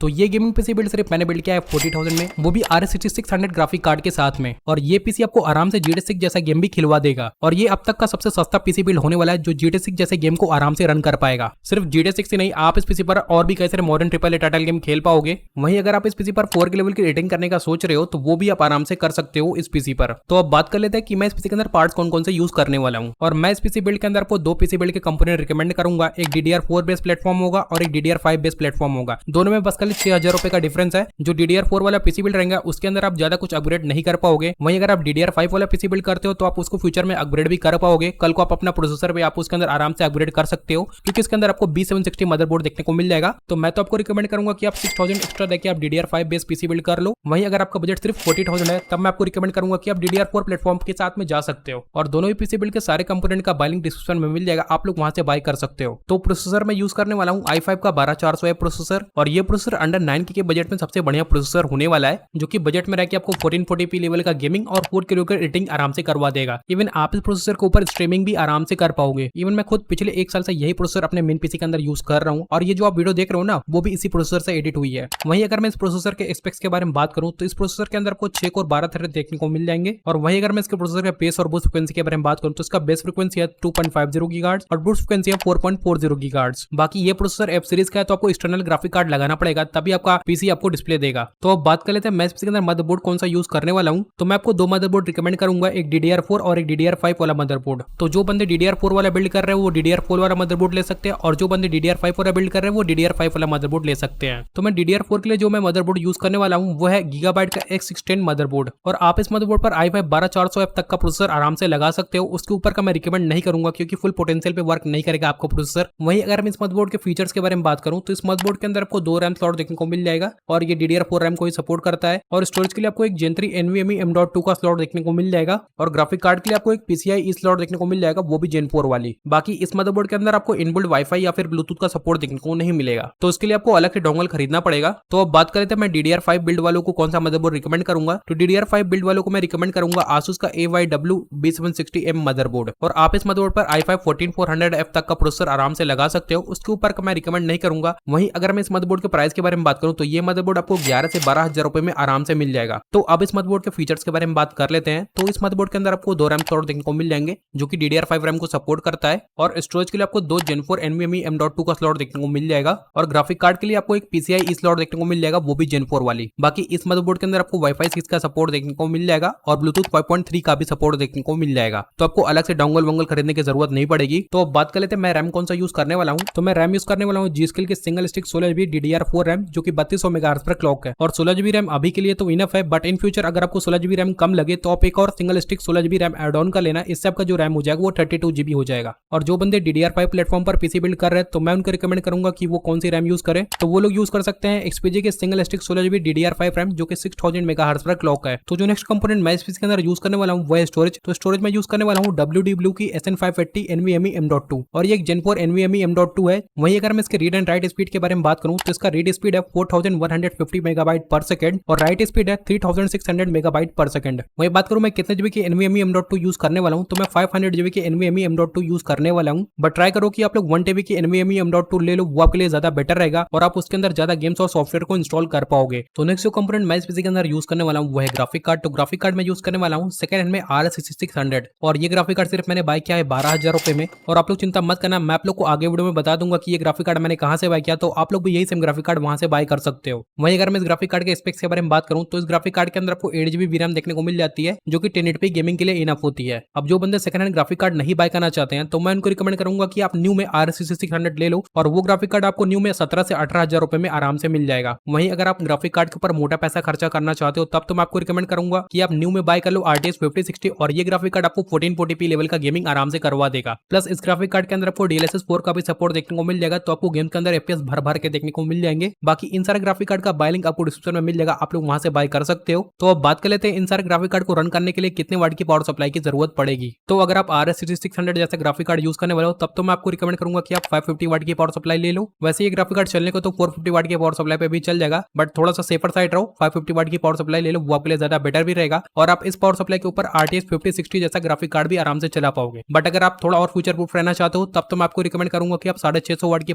तो ये gaming PC build सिर्फ मैंने बिल्ड किया है 40,000 में, वो भी RX 6600 ग्राफिक कार्ड के साथ में। और ये पीसी आपको आराम से GTA 6 जैसा गेम भी खिलवा देगा। और ये अब तक का सबसे सस्ता पीसी बिल्ड होने वाला है जो GTA 6 जैसे गेम को आराम से रन कर पाएगा। सिर्फ GTA 6 ही नहीं, आप इस पीसी पर और भी कई सारे मॉडर्न AAA टाइटल गेम खेल पाओगे। वहीं अगर आप इस पीसी पर 4 के लेवल की रेटिंग करने का सोच रहे हो तो वो भी आप आराम से कर सकते हो इस पीसी पर। तो अब बात कर लेते हैं कि मैं इस पीसी के अंदर पार्ट्स कौन कौन से यूज करने वाला हूँ। और मैं इस पीसी बिल्ड के अंदर आपको दो पीसी बिल्ड के कंपोनेंट रिकमेंड करूंगा। एक DDR4 बेस्ड प्लेटफॉर्म होगा और एक DDR5 बेस्ड प्लेटफॉर्म होगा। दोनों में बस खाली 6000 रुपए का डिफरेंस है। जो DDR4 वाला पीसी बिल्ड रहेगा उसके अंदर आप ज्यादा कुछ अपग्रेड नहीं कर पाओगे। वहीं अगर आप DDR5 वाला पीसी बिल्ड करते हो तो आप उसको फ्यूचर में अपग्रेड भी कर पाओगे। कल को आप अपना प्रोसेसर भी आप उसके अंदर आराम से अपग्रेड कर सकते हो, क्योंकि इसके अंदर आपको B760 मदरबोर्ड देखने को मिल जाएगा। तो मैं तो आपको रिकमेंड करूंगा कि आप 6000 एक्स्ट्रा देके आप DDR5 बेस्ड पीसी बिल्ड कर लो। वहीं अगर आपका बजट सिर्फ 40,000 है तब मैं आपको रिकमेंड करूंगा कि आप DDR4 प्लेटफॉर्म के साथ में जा सकते हो। और दोनों ही पीसी बिल्ड के सारे कंपोनेंट का बाय लिंक डिस्क्रिप्शन में मिल जाएगा, आप लोग वहां से बाय कर सकते हो। तो प्रोसेसर मैं यूज करने वाला हूँ i5 का 12400 प्रोसेसर। और ये प्रोसेसर अंडर 9K के बजट में सबसे बढ़िया प्रोसेसर होने वाला है, जो कि बजट में रह के आपको 1440p लेवल का गेमिंग और 4K की रेटिंग आराम से करवा देगा। इवन आप इस प्रोसेसर के ऊपर स्ट्रीमिंग भी आराम से कर पाओगे। इवन मैं खुद पिछले 1 साल से यही प्रोसेसर अपने मेन पीसी के अंदर यूज कर रहा हूँ। और ये जो आप वीडियो देख रहे हो ना, वो भी इसी प्रोसेसर से एडिट हुई है। वहीं अगर मैं इस प्रोसेसर के स्पेक्स के बारे में बात करूँ तो इस प्रोसेसर के अंदर आपको 6 कोर 12 थ्रेड देखने को मिल जाएंगे। और वहीं अगर मैं इसके प्रोसेसर के बेस और बूस्ट फ्रीक्वेंसी के बारे में बात करूँ तो इसका बेस फ्रीक्वेंसी है 2.50 गीगाहर्ट्ज और बूस्ट फ्रीक्वेंसी है 4.40 गीगाहर्ट्ज। बाकी ये प्रोसेसर एफ सीरीज का है तो आपको एक्सटर्नल ग्राफिक कार्ड लगाना पड़ेगा, तभी आपका पीसी आपको डिस्प्ले देगा। तो अब बात कर लेते हैं मैं इस पीसी के अंदर मदरबोर्ड कौन सा यूज करने वाला हूँ। तो मैं आपको दो मदरबोर्ड रिकमेंड करूंगा, एक DDR4 और एक DDR5 वाला मदरबोर्ड। तो जो बंदे DDR4 वाला बिल्ड कर रहे हैं वो DDR4 वाला मदरबोर्ड ले सकते हैं, और जो बंदे DDR5 वाला बिल्ड कर रहे हैं वो DDR5 वाला मदरबोर्ड ले सकते हैं। तो मैं DDR4 के लिए जो मैं मदरबोर्ड यूज करने वाला हूँ वो है गीगाबाइट का X610 मदरबोर्ड। और आप इस मदरबोर्ड पर i5 12400F तक का प्रोसेसर आराम से लगा सकते हो। उसके ऊपर का मैं रिकमेंड नहीं करूंगा क्योंकि फुल पोटेंशियल पे वर्क नहीं करेगा आपको प्रोसेसर। वहीं अगर मैं इस मदरबोर्ड के फीचर्स के बारे में बात करूं तो इस मदरबोर्ड के अंदर आपको 2 रैम स्लॉट देखने को मिल जाएगा और ये DDR4 रैम को ही सपोर्ट करता है। और स्टोरेज के लिए आपको एक Gen 3 NVMe M.2 का स्लॉट देखने को मिल जाएगा। और ग्राफिक कार्ड के लिए आपको एक PCIe स्लॉट देखने को मिल जाएगा, वो भी Gen 4 वाली। बाकी इस मदरबोर्ड के अंदर आपको इनबिल्ट वाईफाई या फिर ब्लूटूथ का सपोर्ट देखने को नहीं मिलेगा, तो इसके लिए आपको अलग से डोंगल खरीदना पड़ेगा। तो अब बात करें तो मैं DDR5 बिल्ड वालों को कौन सा मदरबोर्ड रिकमेंड करूंगा। तो DDR5 बिल्ड वालों को मैं रिकमेंड करूंगा Asus का AYW B760M मदरबोर्ड। और आप इस मदरबोर्ड पर i5 14400F तक का प्रोसेसर आराम से लगा सकते हो, उसके ऊपर का मैं रिकमेंड नहीं करूंगा। वहीं अगर मैं इस मदरबोर्ड के प्राइस के बारे में बात करूं तो ये मदरबोर्ड आपको 11 से 12,000 रुपए में आराम से मिल जाएगा। तो अब इस मदरबोर्ड के फीचर्स के बारे में बात कर लेते हैं। तो इस मदरबोर्ड के अंदर आपको 2 रैम स्लॉट देखने को मिल जाएंगे जो कि DDR5 रैम को सपोर्ट करता है। और स्टोरेज के लिए आपको 2 Gen 4 NVMe M.2 का स्लॉट देखने को मिल जाएगा। और ग्राफिक कार्ड के लिए आपको एक PCIe स्लॉट देखने को मिल जाएगा, वो भी Gen 4 वाली। बाकी इस मदरबोर्ड के अंदर आपको Wi-Fi 6 का सपोर्ट देखने को मिल जाएगा और Bluetooth 5.3 का भी सपोर्ट देखने को मिल जाएगा। तो आपको अलग से डोंगल वोंगल खरीदने की जरूरत नहीं पड़ेगी। तो अब बात कर लेते हैं मैं रैम कौन सा यूज करने वाला हूँ। तो मैं रैम यूज करने वाला हूँ G-Skill की single stick 16GB DDR4 RAM जो कि 3200 मेगाहर्ट्ज पर क्लॉक है। और 16GB रैम अभी के लिए तो इनफ है, बट इन फ्यूचर अगर आपको 16GB रैम कम लगे तो आप एक और single stick 16GB RAM add on कर लेना। इससे आपका जो रैम हो जाएगा वो 32GB हो जाएगा। और जो बंदे DDR5 प्लेटफॉर्म पर पीसी बिल्ड कर रहे हैं तो मैं उनको रिकमेंड करूंगा कि वो कौन सी रैम यूज करें। तो वो लोग यूज कर सकते हैं XPG के single stick 16GB DDR5 RAM जो कि 6000 मेगाहर्ट्ज पर क्लॉक है। तो जो नेक्स्ट कंपोनेंट मैं इस पीसी के अंदर यूज करने वाला हूँ वो है स्टोरेज। तो स्टोरेज में यूज करने वाला हूँ WD Blue की SN580 NVMe M.2 और ये एक Gen 4 NVMe M.2 है। वहीं अगर मैं इसके रीड एंड राइट स्पीड के बारे में बात करूं तो इसका रीड स्पीड है 4150 मेगाबाइट पर सेकंड और राइट स्पीड है 3600 मेगाबाइट पर सेकंड। वहीं बात करूं मैं कितने जीबी की NVMe M.2 यूज करने वाला हूं तो मैं 500 जीबी की NVMe M.2 यूज करने वाला हूं। बट ट्राई करो कि आप लोग 1 TB की NVMe M.2 ले लो, वो आपके लिए ज्यादा बेटर रहेगा और आप उसके अंदर ज्यादा गेम्स और सॉफ्टवेयर को इंस्टॉल कर पाओगे। तो नेक्स्ट जो कंपोनेंट मैं इस पीसी के अंदर यूज करने वाला हूं वो है ग्राफिक कार्ड। तो ग्राफिक कार्ड में यूज करने वाला हूं सेकंड हैंड में RX 6600 और ये ग्राफिक कार्ड सिर्फ मैंने बाय किया है 12,000 रुपए में। और आप लोग चिंता मत करना, मैं आप लोग को आगे वीडियो में बता दूंगा कि ये ग्राफिक कार्ड मैंने कहां से बाय किया, तो आप लोग भी यही सेम ग्राफिक कार्ड वहां से बाय कर सकते हो। वहीं अगर मैं इस ग्राफिक कार्ड के स्पेक्स के बारे में बात करूं तो इस ग्राफिक कार्ड के अंदर आपको 8GB VRAM देखने को मिल जाती है जो कि 1080p गेमिंग के लिए इनफ होती है। अब जो बंदे सेकंड हैंड ग्राफिक कार्ड नहीं बाय करना चाहते हैं तो मैं उनको रिकमेंड करूंगा कि आप न्यू में RX 6600 ले लो और वो ग्राफिक कार्ड आपको न्यू में 17 से 18,000 रुपए में आराम से मिल जाएगा। वहीं अगर आप ग्राफिक कार्ड के ऊपर मोटा पैसा खर्चा करना चाहते हो तब तो मैं आपको रिकमेंड करूंगा कि आप न्यू में बाय कर लो RTX 5060 और ये ग्राफिक कार्ड आपको 1440p लेवल का गेमिंग आराम से करवा देगा। प्लस इस ग्राफिक कार्ड के अंदर आपको DLSS 4 का भी सपोर्ट देखने को मिल जाएगा, तो आपको गेम के अंदर FPS भर भर के देखने को मिल जाएंगे। बाकी इन सारे ग्राफिक कार्ड का बाय लिंक आपको डिस्क्रिप्शन में मिल जाएगा, आप लोग वहां से बाय कर सकते हो। तो अब बात कर लेते हैं इन सारे ग्राफिक कार्ड को रन करने के लिए कितने वाट की पावर सप्लाई की जरूरत पड़ेगी। तो अगर आप RX 6600 जैसा ग्राफिक कार्ड यूज करने वाले हो तब तो मैं आपको रिकमेंड करूंगा कि आप 550 वाट की पावर सप्लाई ले लो। वैसे ये ग्राफिक कार्ड चलने को तो 450 वाट की पावर सप्लाई पे भी चल जाएगा, बट थोड़ा सा सेफर साइड रहो, 550 वाट की पावर सप्लाई ले लो, वो आपके लिए ज्यादा बेटर भी रहेगा। और आप इस पावर सप्लाई के ऊपर RTX 5060 जैसा ग्राफिक कार्ड भी आराम से चला पाओगे। बट अगर आप थोड़ा और फ्यूचर प्रूफ रहना चाहते हो तब तो मैं आपको रिकमेंड करूंगा कि आप 650 वाट की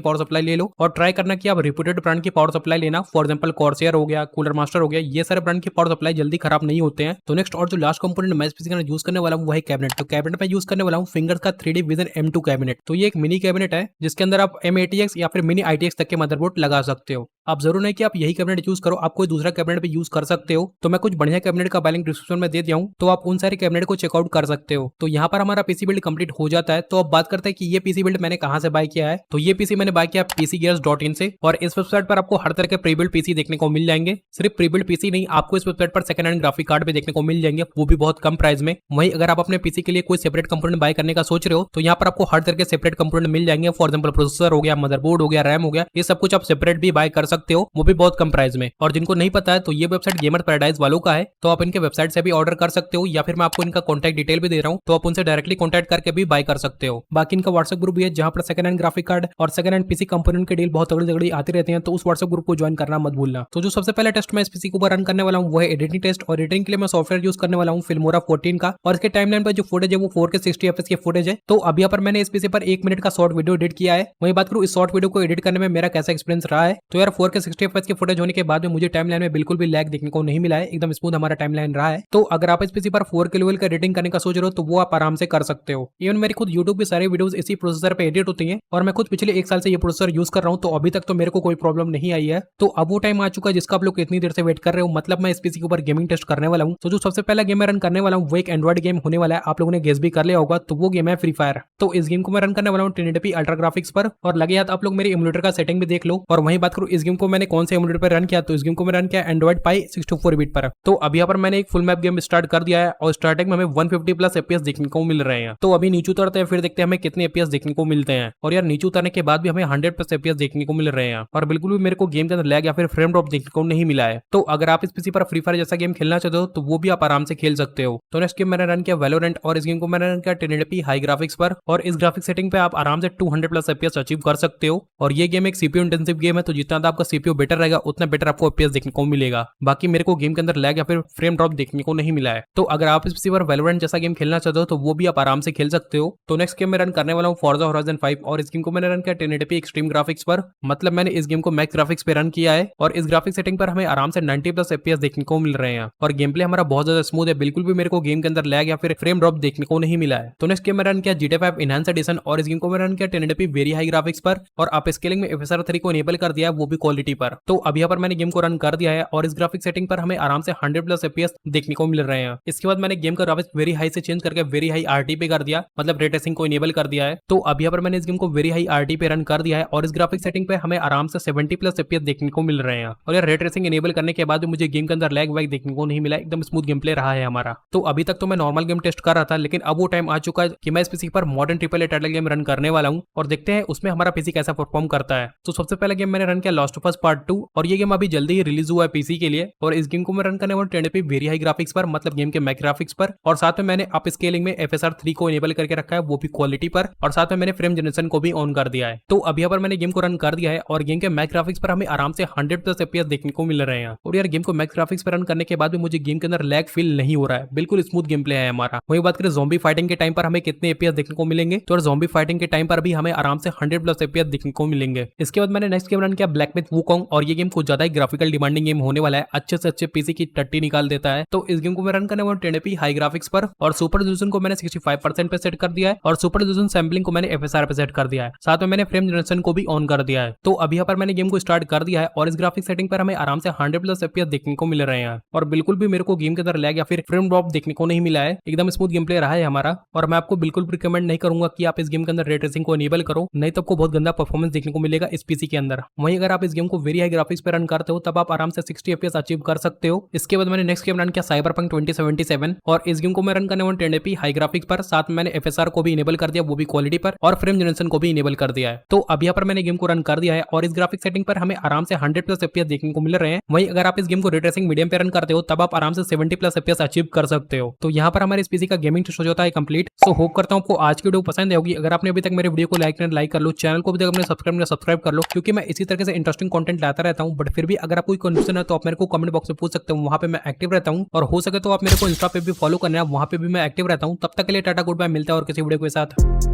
पावर सप्लाई ले लो और ट्राई करना कि आप रिप्यूटेड ब्रांड की पावर सप्लाई लेना। फॉर एग्जांपल कॉर्सियर हो गया, कूलर मास्टर हो गया, ये सारे ब्रांड की पावर सप्लाई जल्दी खराब नहीं होते हैं। तो नेक्स्ट और जो लास्ट कंपोनेंट मैं इस पीसी के अंदर यूज करने वाला हूँ वो है कैबिनेट। तो कैबिनेट में यूज करने वाला हूँ फिंगर्स का 3D विजन M2 कैबिनेट। तो ये एक मिनी कैबिनेट है जिसके अंदर आप M80X या फिर मिनी ITX तक के मदरबोर्ड लगा सकते हो। आप जरूर नहीं कि आप यही कैबिनेट यूज करो, आप कोई दूसरा कैबिनेट भी यूज कर सकते हो। तो मैं कुछ बढ़िया कैबिनेट का लिंक डिस्क्रिप्शन में दे दिया हूं, तो आप उन सारे कैबिनेट को चेकआउट कर सकते हो। तो यहाँ पर हमारा पीसी बिल्ड कंप्लीट हो जाता है। तो अब बात करते हैं कि ये पीसी बिल्ड मैंने कहां से बाय किया है। तो ये पीसी मैंने बाय किया pcgears.in से, और इस वेबसाइट पर आपको हर तरह के प्री बिल्ड पीसी देखने को मिल जाएंगे। सिर्फ प्री बिल्ड पीसी नहीं, आपको इस वेबसाइट पर सेकंड हैंड ग्राफिक कार्ड भी देखने को मिल जाएंगे, वो भी बहुत कम प्राइस में। वहीं अगर आप अपने पीसी के लिए कोई सेपरेट कंपोनेंट बाय करने का सोच रहे हो तो यहाँ पर आपको हर तरह के सेपरेट कंपोनेंट मिल जाएंगे। फॉर एग्जाम्पल प्रोसेसर हो गया, मदरबोर्ड हो गया, रैम हो गया, ये सब कुछ आप सेपरेट भी बाय कर सकते हो, वो भी बहुत कम प्राइस में। और जिनको नहीं पता है तो ये वेबसाइट गेमर पैराडाइज वालों का है, तो आप इनके वेबसाइट से भी ऑर्डर कर सकते हो, या फिर मैं आपको इनका कॉन्टैक्ट डिटेल भी दे रहा हूँ, तो आप उनसे डायरेक्टली कॉन्टैक्ट करके भी बाय कर सकते हो। बाकी इनका व्हाट्सएप ग्रुप भी है जहां पर सेकंड हैंड ग्राफिक कार्ड और सेकंड हैंड पीसी कंपोनेंट के डील बहुत तगड़ी आती रहते हैं, तो उस व्हाट्सएप ग्रुप को ज्वाइन करना मत भूलना। तो जो सबसे पहले टेस्ट मैं इस पीसी के ऊपर रन करने वाला हूँ वो है एडिटिंग टेस्ट, और एडिटिंग के लिए मैं सॉफ्टवेयर यूज करने वाला हूँ फिल्मोरा 14 का, और इसके टाइमलाइन पर जो फुटेज है वो 4K 60 FPS की फुटेज है। तो अब यहाँ पर मैंने इस पीसी पर 1 मिनट का शॉर्ट वीडियो एडिट किया है। वही बात करूँ इस शॉर्ट वीडियो को एडिट करने में मेरा कैसा एक्सपीरियंस रहा है, तो यार 4K 60 FPS की फुटेज होने के बाद में मुझे टाइमलाइन में बिल्कुल भी लैग देखने को नहीं मिला है, एकदम स्मूथ हमारा टाइमलाइन रहा है। तो अगर आप इस पीसी पर 4K लेवल का एडिटिंग करने का सोच रहे हो तो वो आप आराम से कर सकते हो। इवन मेरी खुद यूट्यूब पे सारे वीडियोस इसी प्रोसेसर पे एडिट होती हैं, और मैं खुद पिछले 1 साल से ये प्रोसेसर यूज कर रहा हूँ, तो अभी तक तो मेरे को कोई प्रॉब्लम नहीं आई है। तो अब वो टाइम आ चुका है जिसका आप लोग इतनी देर से वेट कर रहे हो, मतलब मैं इस पीसी के ऊपर गेमिंग टेस्ट करने वाला हूँ। तो जो सबसे पहला गेम मैं रन करने वाला हूँ वो एक एंड्रॉइड गेम होने वाला है, आप लोगों ने गेस भी कर लिया होगा, तो वो गेम है फ्री फायर। तो इस गेम को मैं रन करने वाला हूँ 1080p अल्ट्रा ग्राफिक्स पर, और लगे हाथ आप लोग मेरे इम्यूलेटर का सेटिंग भी देख लो। और वहीं बात करूँ इस गेम को मैंने कौन से इम्यूलेटर पर रन किया, तो इस गेम को मैं रन किया एंड्रॉइड पाई 64 बिट पर। तो अभी यहाँ पर मैंने एक फुल मैप गेम स्टार्ट कर दिया है, और स्टार्टिंग में हमें 150+ FPS देखने को मिल रहे हैं। तो अभी नीचे उतरते हैं, फिर देखते हैं हमें कितने FPS देखने को मिलते हैं। और यार नीचे उतरने के बाद भी हमें 100+ FPS देखने को मिल रहे हैं, और बिल्कुल भी मेरे को गेम के अंदर लैग या फिर फ्रेम ड्रॉप देखने को नहीं मिला है। तो अगर आप इस पीसी पर फ्री फायर जैसा गेम खेलना चाहते हो तो वो भी आप आराम से खेल सकते हो। तो नेक्स्ट गेम मैंने रन किया वैलोरेंट, और इस गेम को मैंने रन किया 1080p हाई ग्राफिक्स पर, और इस ग्राफिक सेटिंग पे आप आराम से 200+ FPS अचीव कर सकते हो। और ये गेम एक सीपीयू इंटेंसिव गेम है, तो जितना आपका सीपीयू बेटर रहेगा उतना बेटर आपको FPS देखने को मिलेगा। बाकी मेरे को गेम के अंदर लैग या फिर फ्रेम ड्रॉप देखने को नहीं मिला है। तो अगर आप इस पीसी पर वैलोरेंट जैसा गेम खेलना चाहते हो तो वो भी आप आराम से खेल सकते हो। तो नेक्स्ट गेम मैं रन करने वाला हूँ फॉर्जा होराइजन 5, और इस गेम को मैंने रन किया 1080p एक्सट्रीम ग्राफिक्स पर, मतलब मैंने इस गेम को मैक्स ग्राफिक्स पे रन किया है, और इस ग्राफिक सेटिंग पर हमें आराम से 90+ FPS देखने को मिल रहे हैं, और गेम प्ले हमारा बहुत ज्यादा स्मूथ है, बिल्कुल भी मेरे को गेम के अंदर लैग या फिर फ्रेम ड्रॉप देखने को नहीं मिला है। तो नेक्स्ट गेम मैं रन किया GTA 5 इनहैंस एडिशन, और इस गेम को मैं रन किया 1080p वेरी हाई ग्राफिक्स पर, और आप स्केलिंग में FSR 3 को इनेबल कर दिया है, वो भी क्वालिटी पर। तो अब यहाँ पर मैंने गेम को रन कर दिया है, और इस ग्राफिक सेटिंग पर हमें आराम से 100+ FPS देखने को मिल रहे हैं। इसके बाद मैंने गेम का ग्राफिक्स वेरी हाई से चेंज करके वेरी हाई RT पे कर दिया, मतलब रे ट्रेसिंग को इनेबल कर दिया है। तो अब यहाँ पर मैंने इस गेम को वेरी हाई RT पे रन कर दिया है, और इस ग्राफिक सेटिंग पे हमें आराम से 70+ FPS देखने को मिल रहे हैं। और यार रे ट्रेसिंग इनेबल करने के बाद भी मुझे गेम के अंदर लैग वैग देखने को नहीं मिला, एकदम स्मूथ गेम प्ले रहा है हमारा। तो अभी तक तो मैं नॉर्मल गेम टेस्ट कर रहा था, लेकिन अब वो टाइम आ चुका है कि मैं इस पीसी पर modern triple A title game run करने वाला हूँ, और देखते हैं उसमें हमारा पीसी कैसा परफॉर्म करता है। तो सबसे पहला गेम मैंने रन किया लास्ट ऑफ अस पार्ट 2, और ये गेम अभी जल्दी ही रिलीज हुआ है पीसी के लिए, और इस गेम को मैं रन करने वाला 1080p वेरी हाई ग्राफिक्स पर, मतलब गेम के मैक्स ग्राफिक्स पर, और साथ में मैंने अप स्केलिंग में FSR 3 को इनेबल करके रखा है, वो भी क्वालिटी पर, और साथ में मैंने फ्रेम जनरेशन को भी ऑन कर दिया है। तो अब यहाँ पर मैंने गेम को रन कर दिया है, और गेम के मैक्स ग्राफिक्स पर हमें आराम से 100+ FPS देखने को मिल रहे हैं। और यार गेम को मैक्स ग्राफिक्स पर रन करने के बाद भी मुझे गेम के अंदर लैग फील नहीं हो रहा है, बिल्कुल स्मूथ गेम प्ले है हमारा। वही बात करें ज़ॉम्बी फाइटिंग के टाइम पर हमें कितने FPS देखने को मिलेंगे, तो ज़ॉम्बी फाइटिंग के टाइम पर भी हमें आराम से 100+ FPS देखने को मिलेंगे। इसके बाद मैंने नेक्स्ट गेम रन किया ब्लैक मिथ वुकोंग, और ये गेम कुछ ज्यादा ही ग्राफिकल डिमांडिंग गेम होने वाला है, अच्छे से अच्छे पीसी की टट्टी निकाल देता है। तो इस गेम को मैं रन करने वाला 1080p हाई ग्राफिक्स पर, और सुपर रिजोल्यूशन को मैंने 65% पे सेट कर दिया है, और सुपर रिजोल्यूशन सैम्पलिंग को मैंने FSR पे सेट कर दिया है, साथ में मैंने फ्रेम जनरेशन को भी ऑन कर दिया है। तो अभी यहाँ पर मैंने गेम को स्टार्ट कर दिया है, और इस ग्राफिक सेटिंग पर हमें आराम से 100+ FPS देखने को मिल रहे हैं, और बिल्कुल भी मेरे को गेम के अंदर लैग या फिर फ्रेम ड्रॉप देखने को नहीं मिला है, एकदम स्मूथ गेम प्ले रहा है हमारा। और मैं आपको बिल्कुल भी रिकमेंड नहीं करूंगा कि आप इस गेम के अंदर रे ट्रेसिंग को इनेबल करो, नहीं तो आपको बहुत गंदा परफॉर्मेंस देखने को मिलेगा इस पीसी के अंदर। वहीं अगर आप इस गेम को वेरी हाई ग्राफिक्स पे रन करते हो तब आप आराम से 60 FPS अचीव कर सकते हो। इसके बाद मैंने नेक्स्ट गेम रन किया साइबरपंक 2077, और इस गेम को मैं रन करने वाला 1080p हाई ग्राफिक्स पर, साथ में मैंने FSR को भी इनेबल कर दिया, वो भी क्वालिटी पर, और फ्रेम जनरेशन को भी इनेबल कर दिया है। तो अब यहाँ पर मैंने गेम को रन कर दिया है, और इस ग्राफिक सेटिंग पर हमें आराम से 100+ FPS देखने को मिल रहे हैं। वहीं अगर आप इस गेम को रे ट्रेसिंग मीडियम पे रन करते हो तब आप आराम से 70+ FPS अचीव कर सकते हो। तो यहाँ पर हमारे इस पीसी का गेमिंग टेस्ट हो जाता है कंप्लीट। सो होप करता हूँ आपको आज की वीडियो पसंद होगी। अगर आपने अभी तक मेरे वीडियो को लाइक कर लो, चैनल को भी तक सब्सक्राइब कर लो, क्योंकि मैं इसी तरह से इंटरेस्टिंग कंटेंट लाता रहता हूँ। बट फिर भी अगर आप कोई कंफ्यूजन है तो आप मेरे को कमेंट बॉक्स में पूछ सकते हो, वहाँ पे मैं एक्टिव रहता हूँ। और हो सके तो आप मेरे को इंस्टा पे भी फॉलो करना है, वहाँ पे भी मैं एक्टिव रहता हूँ। तब तक के लिए टाटा गुड बाय, मिलता है और किसी वीडियो के साथ।